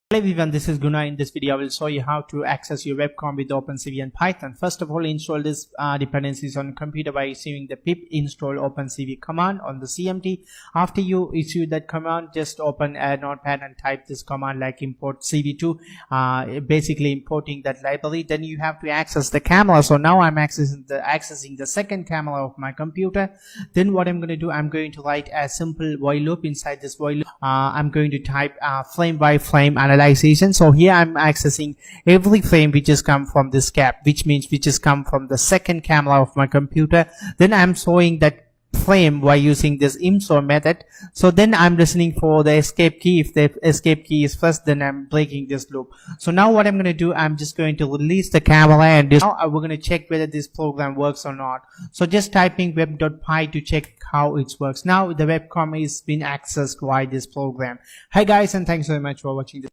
Hello everyone, this is Guna. In this video, I will show you how to access your webcam with OpenCV and Python. First of all, install this dependencies on computer by issuing the pip install OpenCV command on the CMD. After you issue that command, just open a notepad and type this command like import CV2, basically importing that library. Then you have to access the camera. So now I'm accessing the second camera of my computer. Then what I'm going to do, I'm going to write a simple while loop. Inside this while loop, I'm going to type frame by frame analyzation. So here I'm accessing every frame which has come from this cap, which means which has come from the second camera of my computer. Then I'm showing that frame by using this IMSO method. So then I'm listening for the escape key. If the escape key is first, then I'm breaking this loop. So now what I'm going to do, I'm just going to release the camera, and now we're going to check whether this program works or not. So just typing web.py to check how it works. Now the webcam is being accessed by this program. Hi guys, and thanks very much for watching this.